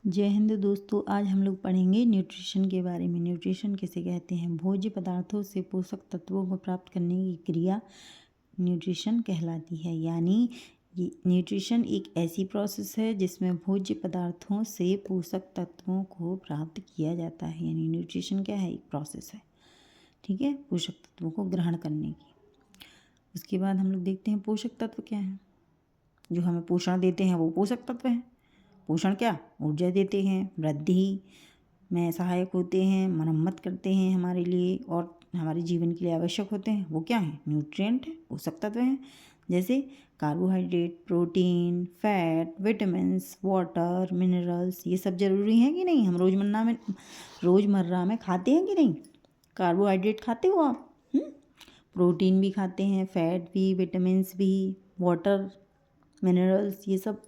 जय हिंद दोस्तों, आज हम लोग पढ़ेंगे न्यूट्रिशन के बारे में। न्यूट्रिशन किसे कहते हैं? भोज्य पदार्थों से पोषक तत्वों को प्राप्त करने की क्रिया न्यूट्रिशन कहलाती है। यानी ये न्यूट्रिशन एक ऐसी प्रोसेस है जिसमें भोज्य पदार्थों से पोषक तत्वों को प्राप्त किया जाता है। यानी न्यूट्रिशन क्या है? एक प्रोसेस है, ठीक है, पोषक तत्वों को ग्रहण करने की। उसके बाद हम लोग देखते हैं पोषक तत्व क्या है। जो हमें पोषण देते हैं वो पोषक तत्व हैं। पोषण क्या? ऊर्जा देते हैं, वृद्धि में सहायक होते हैं, मरम्मत करते हैं हमारे लिए और हमारे जीवन के लिए आवश्यक होते हैं। वो क्या है? न्यूट्रिएंट है, पोषक तत्व हैं। जैसे carbohydrate, protein, fat, vitamins, water, minerals, ये सब जरूरी हैं कि नहीं? हम रोज़मर्रा में खाते हैं कि नहीं? कार्बोहाइड्रेट खाते हो आप? प्रोटीन भी खाते हैं, फैट भी, विटामिन्स भी, वाटर, मिनरल्स, ये सब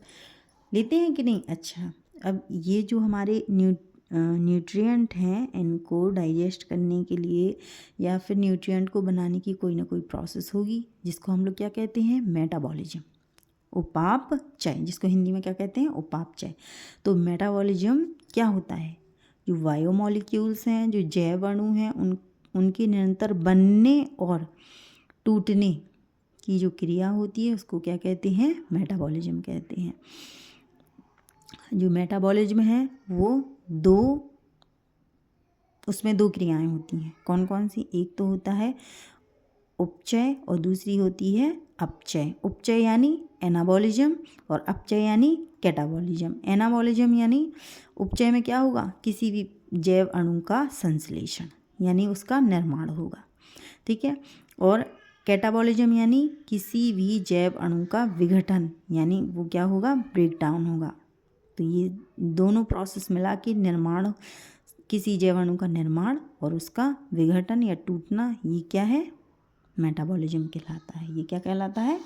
लेते हैं कि नहीं? अच्छा, अब ये जो हमारे न्यूट्रिएंट हैं, इनको डाइजेस्ट करने के लिए या फिर न्यूट्रिएंट को बनाने की कोई ना कोई प्रोसेस होगी, जिसको हम लोग क्या कहते हैं? मेटाबॉलिज्म, उपापचय, जिसको हिंदी में क्या कहते हैं? उपापचय। तो मेटाबॉलिज्म क्या होता है? जो बायोमॉलिक्यूल्स हैं, जो जैव अणु हैं, उनके निरंतर बनने और टूटने की जो क्रिया होती है उसको क्या कहते हैं? मेटाबॉलिज्म कहते हैं। जो मेटाबॉलिज्म है वो उसमें दो क्रियाएं होती हैं। कौन कौन सी? एक तो होता है उपचय और दूसरी होती है अपचय। उपचय यानी एनाबॉलिज्म और अपचय यानी कैटाबॉलिज्म। एनाबॉलिज्म यानी उपचय में क्या होगा? किसी भी जैव अणु का संश्लेषण यानी उसका निर्माण होगा, ठीक है। और कैटाबॉलिज्म यानी किसी भी जैव अणु का विघटन यानी वो क्या होगा? ब्रेक डाउन होगा। तो ये दोनों प्रोसेस मिला के निर्माण, किसी जैव अणु का निर्माण और उसका विघटन या टूटना, ये क्या है? मेटाबॉलिज्म कहलाता है। ये क्या कहलाता है?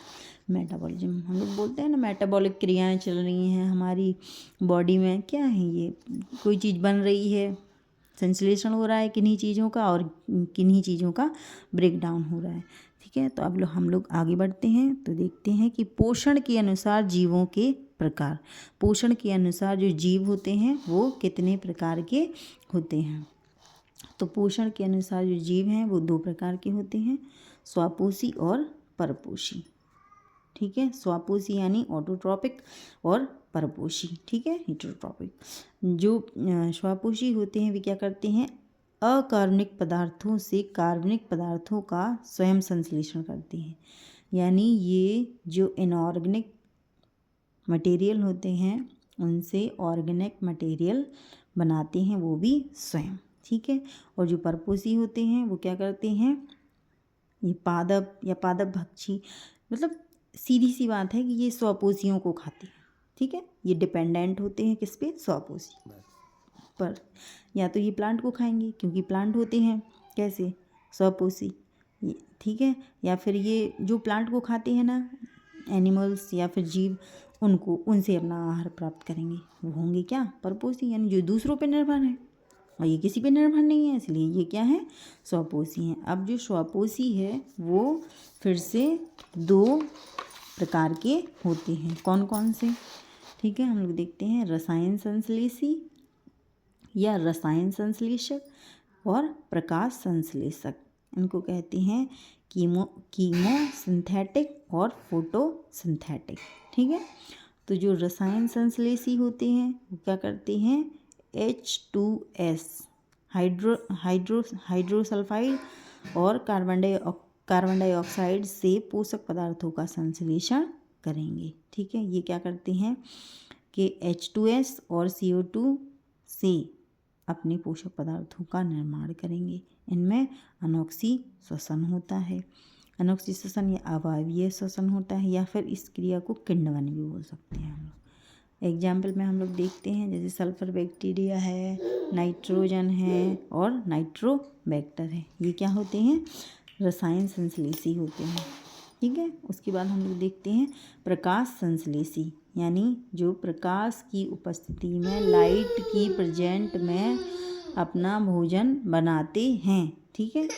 मेटाबॉलिज्म। हम लोग बोलते हैं ना मेटाबॉलिक क्रियाएं चल रही हैं हमारी बॉडी में। क्या है ये? कोई चीज़ बन रही है, संश्लेषण हो रहा है किन्हीं चीज़ों का और किन्हीं चीज़ों का ब्रेक डाउन हो रहा है, ठीक है। तो अब हम लोग आगे बढ़ते हैं तो देखते हैं कि पोषण के अनुसार जीवों के प्रकार। पोषण के अनुसार जो जीव होते हैं वो कितने प्रकार के होते हैं? तो पोषण के अनुसार जो जीव हैं वो दो प्रकार के होते हैं, स्वापोषी और परपोषी, ठीक है। स्वापोषी यानी ऑटोट्रॉपिक और परपोषी, ठीक है, हेटेरोट्रॉपिक। जो स्वापोषी होते हैं वे क्या करते हैं? अकार्बनिक पदार्थों से कार्बनिक पदार्थों का स्वयं संश्लेषण करते हैं। यानी ये जो इनऑर्गेनिक मटेरियल होते हैं उनसे ऑर्गेनिक मटेरियल बनाते हैं, वो भी स्वयं, ठीक है। और जो परपोषी होते हैं वो क्या करते हैं? ये पादप या पादप भक्षी, मतलब सीधी सी बात है कि ये स्वपोषियों को खाते हैं, ठीक है। ये डिपेंडेंट होते हैं किस पे? स्वपोषी पर। या तो ये प्लांट को खाएंगे क्योंकि प्लांट होते हैं कैसे? स्वपोषी, ठीक है। या फिर ये जो प्लांट को खाते हैं ना, एनिमल्स या फिर जीव, उनसे अपना आहार प्राप्त करेंगे, वो होंगे क्या? परपोषी, यानी जो दूसरों पे निर्भर हैं। और ये किसी पे निर्भर नहीं है, इसलिए ये क्या है? स्वपोषी हैं। अब जो स्वपोषी है वो फिर से दो प्रकार के होते हैं। कौन कौन से? ठीक है, हम लोग देखते हैं। रसायन संश्लेषी या रसायन संश्लेषक और प्रकाश संश्लेषक। इनको कहते हैं कीमो सिंथेटिक और फोटो सिंथेटिक, ठीक है। तो जो रसायन संश्लेषी होते हैं वो क्या करते हैं? H2S हाइड्रोसल्फाइड और कार्बन डाइऑक्साइड से पोषक पदार्थों का संश्लेषण करेंगे, ठीक है। ये क्या करते हैं कि H2S और CO2 से अपने पोषक पदार्थों का निर्माण करेंगे। इनमें अनोक्सी श्वसन होता है। अनोक्सी श्वसन या अवायवीय श्वसन होता है, या फिर इस क्रिया को किण्वन भी बोल सकते हैं हम लोग। एग्जाम्पल में हम लोग देखते हैं, जैसे सल्फर बैक्टीरिया है, नाइट्रोजन है और नाइट्रोबैक्टर है। ये क्या होते हैं? रसायन संश्लेषी होते हैं, ठीक है। उसके बाद हम लोग देखते हैं प्रकाश संश्लेषी, यानी जो प्रकाश की उपस्थिति में, लाइट की प्रेजेंट में अपना भोजन बनाते हैं, ठीक है।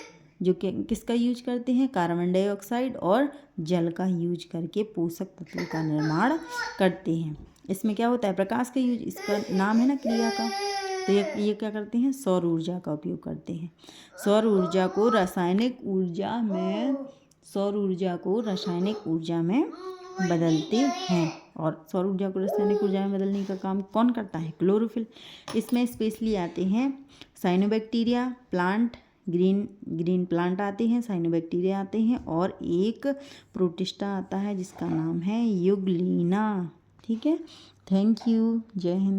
जो कि किसका यूज करते हैं? कार्बन डाइऑक्साइड और जल का यूज करके पोषक तत्वों का निर्माण करते हैं। इसमें क्या होता है, प्रकाश का यूज, इसका नाम है ना क्रिया का, तो ये क्या करते हैं, सौर ऊर्जा का उपयोग करते हैं। सौर ऊर्जा को रासायनिक ऊर्जा में बदलते हैं। और सौर ऊर्जा को रासायनिक ऊर्जा में बदलने का काम कौन करता है, क्लोरोफिल। इसमें स्पेशली आते हैं साइनोबैक्टीरिया, प्लांट, ग्रीन प्लांट आते हैं, साइनोबैक्टीरिया आते हैं, और एक प्रोटिस्टा आता है जिसका नाम है यूग्लिना। ठीक है, थैंक यू, जय हिंद।